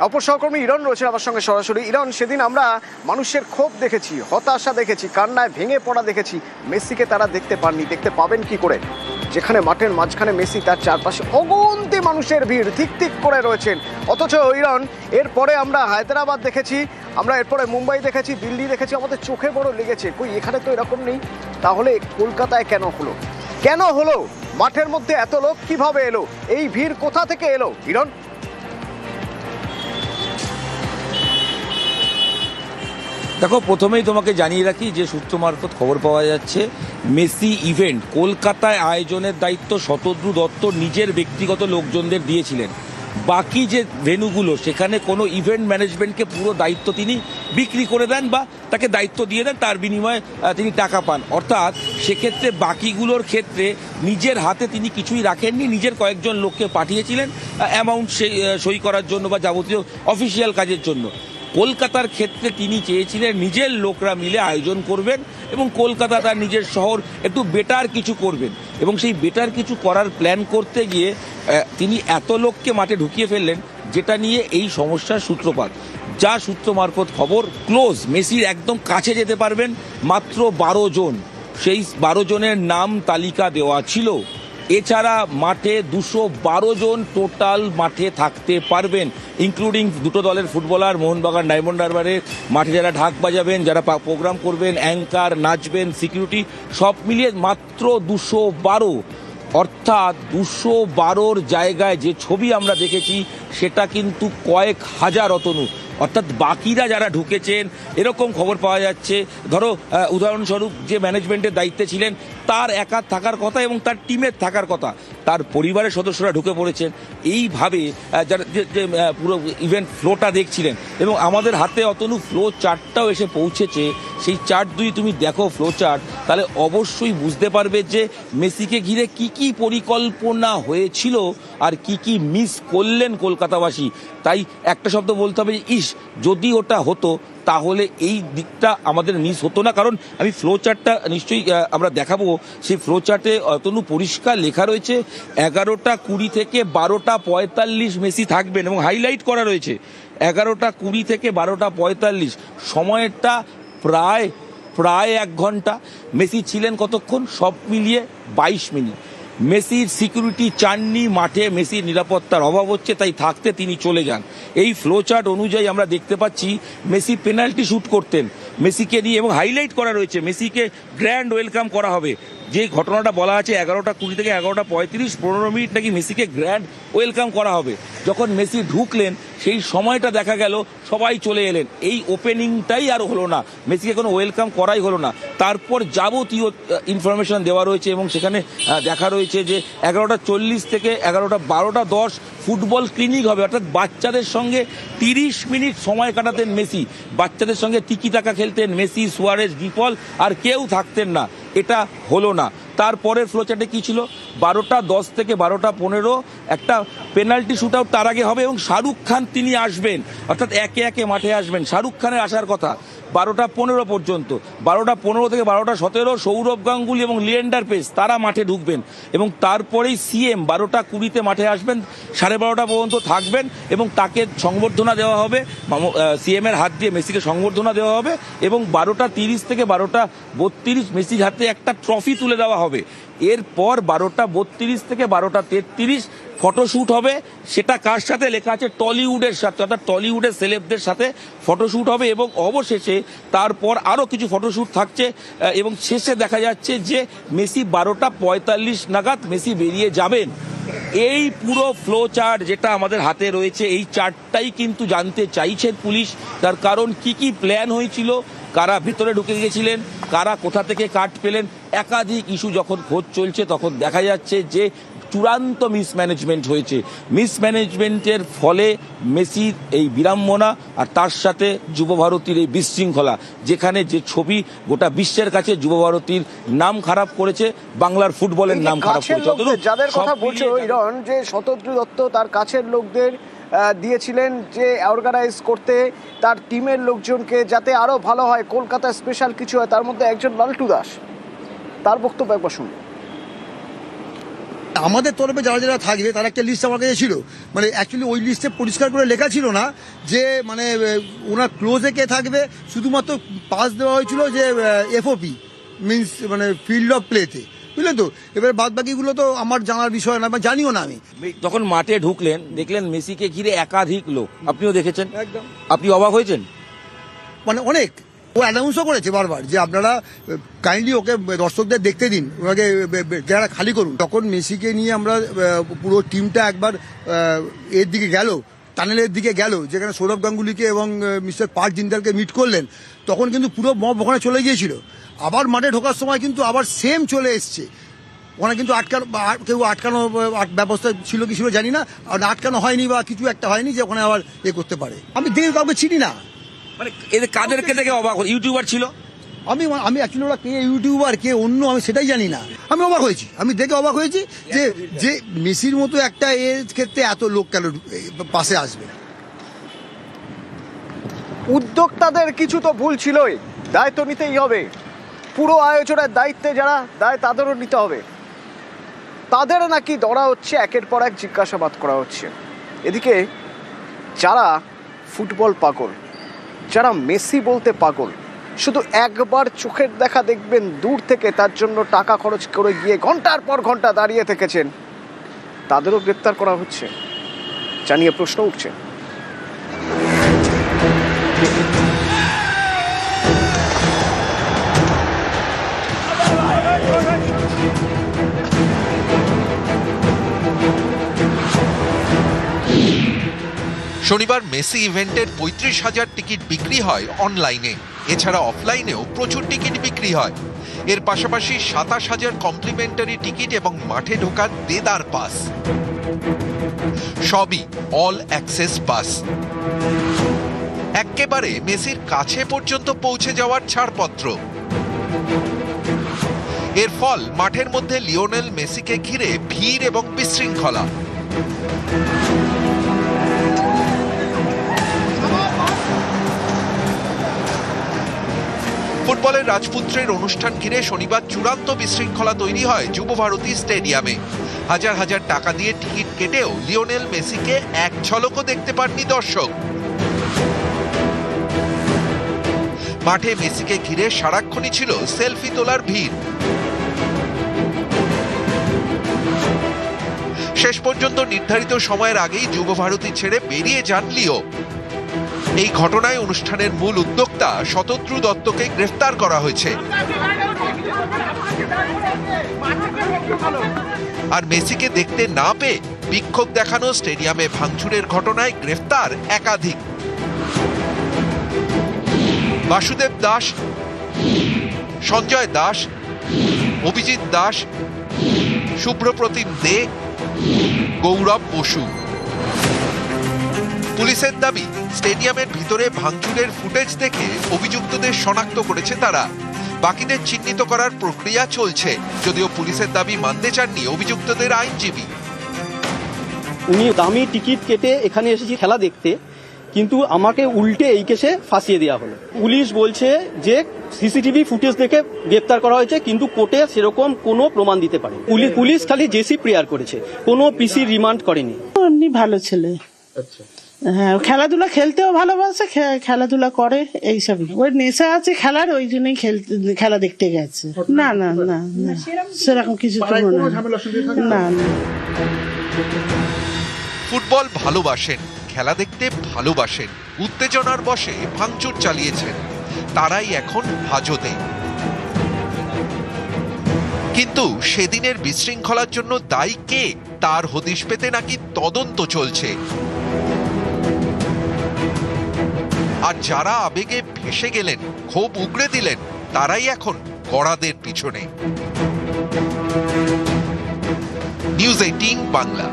অপর সহকর্মী ইরন রয়েছে আমার সঙ্গে সরাসরি। ইরন, সেদিন আমরা মানুষের ক্ষোভ দেখেছি, হতাশা দেখেছি, কান্নায় ভেঙে পড়া দেখেছি। মেসিকে তারা দেখতে পাননি, দেখতে পাবেন কি করে? যেখানে মাঠের মাঝখানে মেসি, তার চারপাশে অগুন্তি মানুষের ভিড় ঠিক ঠিক করে রয়েছেন। অথচ ইরন, এরপরে আমরা হায়দ্রাবাদ দেখেছি, আমরা এরপরে মুম্বাই দেখেছি, দিল্লি দেখেছি, আমাদের চোখে বড় লেগেছে কই এখানে তো এরকম নেই। তাহলে কলকাতায় কেন হলো? কেন হলো? মাঠের মধ্যে এত লোক কিভাবে এলো? এই ভিড় কোথা থেকে এলো ইরন? দেখো, প্রথমেই তোমাকে জানিয়ে রাখি যে সূত্র মারফত খবর পাওয়া যাচ্ছে মেসি ইভেন্ট কলকাতায় আয়োজনের দায়িত্ব শতদ্রু দত্ত নিজের ব্যক্তিগত লোকজনদের দিয়েছিলেন। বাকি যে ভেন্যুগুলো সেখানে কোনো ইভেন্ট ম্যানেজমেন্টকে পুরো দায়িত্ব তিনি বিক্রি করে দেন বা তাকে দায়িত্ব দিয়ে দেন, তার বিনিময়ে তিনি টাকা পান। অর্থাৎ সেক্ষেত্রে বাকিগুলোর ক্ষেত্রে নিজের হাতে তিনি কিছুই রাখেননি, নিজের কয়েকজন লোককে পাঠিয়েছিলেন অ্যামাউন্ট সই করার জন্য বা যাবতীয় অফিসিয়াল কাজের জন্য। কলকাতার ক্ষেত্রে তিনি চেয়েছিলেন নিজের লোকরা মিলে আয়োজন করবেন এবং কলকাতা তার নিজের শহর একটু বেটার কিছু করবেন, এবং সেই বেটার কিছু করার প্ল্যান করতে গিয়ে তিনি এত লোককে মাঠে ঢুকিয়ে ফেললেন, যেটা নিয়ে এই সমস্যার সূত্রপাত। যা সূত্র মারফত খবর, ক্লোজ মেসির একদম কাছে যেতে পারবেন মাত্র 12 জন। সেই 12 জনের নাম তালিকা দেওয়া ছিল। এছাড়া মাঠে 212 জন টোটাল মাঠে থাকতে পারবেন, ইনক্লুডিং দুটো দলের ফুটবলার, মোহনবাগান ডায়মন্ড হারবারের মাঠে যারা ঢাক বাজাবেন, যারা প্রোগ্রাম করবেন, অ্যাঙ্কার, নাচবেন, সিকিউরিটি, সব মিলিয়ে মাত্র 212। অর্থাৎ 212 জায়গায় যে ছবি আমরা দেখেছি সেটা কিন্তু কয়েক হাজার অতনু। অর্থাৎ বাকিরা যারা ঢুকেছেন, এরকম খবর পাওয়া যাচ্ছে, ধরো উদাহরণস্বরূপ যে ম্যানেজমেন্টের দায়িত্বে ছিলেন তার একার থাকার কথা এবং তার টিমের থাকার কথা, তার পরিবারের সদস্যরা ঢুকে পড়েছেন। এইভাবে যারা যে পুরো ইভেন্ট ফ্লোটা দেখছিলেন, এবং আমাদের হাতে অতনু ফ্লো চার্টটাও এসে পৌঁছেছে। সেই চার্ট যদি তুমি দেখো, ফ্লো চার্ট, তাহলে অবশ্যই বুঝতে পারবে যে মেসিকে ঘিরে কি কি পরিকল্পনা হয়েছিল আর কি কি মিস করলেন কলকাতাবাসী। তাই একটা শব্দ বলতে হবে, ইস, যদি ওটা হতো তাহলে এই দিকটা আমাদের মিস হতো না। কারণ আমি ফ্লো চার্টটা নিশ্চয়ই আমরা দেখাবো, সেই ফ্লো চার্টে অতনু পরিষ্কার লেখা রয়েছে 11:20 থেকে 12:45 মেসি থাকবেন, এবং হাইলাইট করা রয়েছে 11:20 থেকে 12:45। সময়টা প্রায় 1 ঘন্টা। মেসি ছিলেন কতক্ষণ? সব মিলিয়ে 22 মিনিট। মেসির সিকিউরিটি চাননি মাঠে, মেসির নিরাপত্তার অভাব হচ্ছে, তাই থাকতে তিনি চলে যান। এই ফ্লোচার্ট অনুযায়ী আমরা দেখতে পাচ্ছি মেসি পেনাল্টি শুট করতেন মেসিকে নিয়ে, এবং হাইলাইট করা রয়েছে মেসিকে গ্র্যান্ড ওয়েলকাম করা হবে। যে ঘটনাটা বলা আছে 11:20 থেকে 11:35, 15 মিনিট নাকি মেসিকে গ্র্যান্ড ওয়েলকাম করা হবে। যখন মেসি ঢুকলেন সেই সময়টা দেখা গেল সবাই চলে এলেন, এই ওপেনিংটাই আর হলো না, মেসিকে কোনো ওয়েলকাম করাই হলো না। তারপর যাবতীয় ইনফরমেশন দেওয়া রয়েছে এবং সেখানে দেখা রয়েছে যে 11:40 থেকে 12:10 ফুটবল ক্লিনিক হবে, অর্থাৎ বাচ্চাদের সঙ্গে 30 মিনিট সময় কাটাতেন মেসি, বাচ্চাদের সঙ্গে টিকি টাকা খেলতেন মেসি, সুয়ারেজ, ডিপল, আর কেউ থাকতেন না। এটা হলো না। তারপরের ফ্লোচার্টে কি ছিল? 12:10 থেকে 12:15 একটা পেনাল্টি শুট আউট তার আগে হবে, এবং শাহরুখ খান তিনি আসবেন, অর্থাৎ একে একে মাঠে আসবেন। শাহরুখ খানের আসার কথা 12:15 পর্যন্ত। 12:15 থেকে 12:17 সৌরভ গাঙ্গুলি এবং লিয়েন্ডার পেস তারা মাঠে ঢুকবেন, এবং তারপরেই সিএম 12:20 মাঠে আসবেন, 12:30 পর্যন্ত থাকবেন, এবং তাকে সংবর্ধনা দেওয়া হবে, সিএম এর হাত দিয়ে মেসিকে সংবর্ধনা দেওয়া হবে, এবং 12:30 থেকে 12:32 মেসির হাতে একটা ট্রফি তুলে দেওয়া হবে। এরপর 12:32 থেকে 12:33 ফটোশ্যুট হবে। সেটা কার সাথে? লেখা আছে টলিউডের সাথে, অর্থাৎ টলিউডের সেলেবদের সাথে ফটোশ্যুট হবে, এবং অবশেষে তারপর আরও কিছু ফটোশ্যুট থাকছে, এবং শেষে দেখা যাচ্ছে যে মেসি 12:45 নাগাদ মেসি বেরিয়ে যাবেন। এই পুরো ফ্লো চার্ট যেটা আমাদের হাতে রয়েছে, এই চার্টটাই কিন্তু জানতে চাইছেন পুলিশ। তার কারণ কি কি প্ল্যান হয়েছিল, কারা ভেতরে ঢুকে গিয়েছিলেন, কারা কোথা থেকে কাট পেলেন, একাধিক ইস্যু যখন খোঁজ চলছে তখন দেখা যাচ্ছে যে চূড়ান্ত মিসম্যানেজমেন্ট হয়েছে। মিসম্যানেজমেন্টের ফলে মেসির এই বিড়ম্বনা, আর তার সাথে যুবভারতীর এই বিশৃঙ্খলা, যেখানে যে ছবি গোটা বিশ্বের কাছে যুবভারতীর নাম খারাপ করেছে, বাংলার ফুটবলের নাম খারাপ করেছে। যাদের কথা বলছো ইরন, যে শতদ্রু দত্ত তার কাছের লোকদের দিয়েছিলেন যে অর্গানাইজ করতে তার টিমের লোকজনকে, যাতে আরো ভালো হয়, কলকাতা স্পেশাল কিছু হয়, তার মধ্যে একজন লালটু দাস, তার বক্তব্য একবার শুনুন। আমাদের তরফে যারা যারা থাকবে তার একটা লিস্ট আমার কাছে ছিল, মানে অ্যাকচুয়ালি ওই লিস্টে পরিষ্কার করে লেখা ছিল না যে মানে ওনার ক্লোজে কে থাকবে, শুধুমাত্র পাস দেওয়া হয়েছিল যে এফওপি মিনস মানে ফিল্ড অফ প্লেতে, বুঝলেন তো। এবার বাদ বাকিগুলো তো আমার জানার বিষয় না বা জানিও না আমি। যখন মাঠে ঢুকলেন দেখলেন মেসিকে ঘিরে একাধিক লোক, আপনিও দেখেছেন, একদম। আপনি অবাক হয়েছেন? মানে অনেক, ও অ্যানাউন্সও করেছে বারবার যে আপনারা কাইন্ডলি ওকে দর্শকদের দেখতে দিন, ওনাকে যারা খালি করুন। তখন মেসিকে নিয়ে আমরা পুরো টিমটা একবার এর দিকে গেল, টানেলের দিকে গেল, যেখানে সৌরভ গাঙ্গুলিকে এবং মিস্টার পার্থ জিন্দালকে মিট করলেন, তখন কিন্তু পুরো মব ওখানে চলে গিয়েছিল। আবার মাঠে ঢোকার সময় কিন্তু আবার সেম চলে এসছে। ওখানে কিন্তু কেউ আটকানো ব্যবস্থা ছিল কি ছিল জানি না, আর আটকানো হয়নি বা কিছু একটা হয়নি যে ওখানে আবার করতে পারে। আমি দেখে কাউকে চিনি না। মানে এদের কাদেরকে দেখে অবাক? ইউটিউবার ছিল? আমি অ্যাকচুয়ালি ওরা কে ইউটিউবার কে অন্য আমি সেটাই জানি না। আমি অবাক হয়েছি, আমি দেখে অবাক হয়েছি যে মেসির মতো একটা এর ক্ষেত্রে এত লোক কেন পাশে আসবে। উদ্যোক্তাদের কিছু তো ভুল ছিলই, দায়িত্ব নিতেই হবে। পুরো আয়োজনের দায়িত্বে যারা দায় তাদেরও নিতে হবে। তাদের নাকি ধরা হচ্ছে, একের পর এক জিজ্ঞাসাবাদ করা হচ্ছে। এদিকে যারা ফুটবল পাগল, যারা মেসি বলতে পাগল, শুধু একবার চোখের দেখা দেখবেন দূর থেকে, তার জন্য টাকা খরচ করে গিয়ে ঘন্টার পর ঘন্টা দাঁড়িয়ে থেকেছেন, তাদেরও গ্রেপ্তার করা হচ্ছে, জানিয়ে প্রশ্ন উঠছে। শনিবার মেসি ইভেন্টের 35,000 টিকিট বিক্রি হয় অনলাইনে। এছাড়া অফলাইনেও প্রচুর টিকিট বিক্রি হয়। এর পাশাপাশি 27,000 কমপ্লিমেন্টারি টিকিট এবং মাঠে ঢোকার দেদার পাস, সবই অল অ্যাক্সেস পাস। একেবারে মেসির কাছে পর্যন্ত পৌঁছে যাওয়ার ছাড়পত্র। এর ফল মাঠের মধ্যে লিওনেল মেসিকে ঘিরে ভিড় এবং বিশৃঙ্খলা। ফুটবলের রাজপুত্রের অনুষ্ঠান ঘিরে শনিবার চূড়ান্ত বিশৃঙ্খলা তৈরি হয় যুবভারতী স্টেডিয়ামে। হাজার হাজার টাকা দিয়ে টিকিট কেটেও লিওনেল মেসিকে এক ঝলকও দেখতে পাননি দর্শক। মাঠে মেসিকে ঘিরে সারাক্ষণই ছিল সেলফি তোলার ভিড়। শেষ পর্যন্ত নির্ধারিত সময়ের আগেই যুবভারতী ছেড়ে বেরিয়ে যান লিও। এই ঘটনায় অনুষ্ঠানের মূল উদ্যোক্তা শতদ্রু দত্তকে গ্রেফতার করা হয়েছে। আর মেসিকে দেখতে না পেয়ে বিক্ষোভ দেখানো, স্টেডিয়ামে ভাঙচুরের ঘটনায় গ্রেফতার একাধিক। বাসুদেব দাস, সঞ্জয় দাস, অভিজিৎ দাস, শুভ্রপ্রতিম দে, গৌরব বসু। পুলিশের দাবি, স্টেডিয়ামের ভিতরে ভাঙচুরের ফুটেজ দেখে অভিযুক্তদের শনাক্ত করেছে তারা। বাকিদের চিহ্নিত করার প্রক্রিয়া চলছে, যদিও পুলিশের দাবি মানতে চাননি অভিযুক্তদের আইনজীবী। উনি দামি টিকিট কেটে এখানে এসেছি খেলা দেখতে, কিন্তু আমাকে উল্টে এই কেসে ফাঁসিয়ে দেওয়া হলো। পুলিশ বলছে যে সিসিটিভি ফুটেজ দেখে গ্রেপ্তার করা হয়েছে, কিন্তু কোর্টে সেরকম কোনো প্রমাণ দিতে পারে। পুলিশ খালি জেসি প্রেয়ার করেছে, কোনো পিসি রিমান্ড করেনি। এমনি ভালো ছেলে, হ্যাঁ খেলাধুলা খেলতেও ভালোবাসে, খেলাধুলা করে, এইসবই। ওর নেশা আছে খেলার, ওই জন্যই খেলা দেখতে গেছে। না না না না, সেরকম কিছু তো মনে হয় না। ফুটবল ভালোবাসেন, খেলা দেখতে ভালোবাসেন, উত্তেজনার বশে ভাঙচুর চালিয়েছেন, তারাই এখন হাজতে। কিন্তু সেদিনের বিশৃঙ্খলার জন্য দায়ী কে, তার হদিশ পেতে নাকি তদন্ত চলছে। আর যারা আবেগে ভেসে গেলেন, ক্ষোভ উগড়ে দিলেন, তারাই এখন কড়াদের পিছনে। নিউজ 18 বাংলা।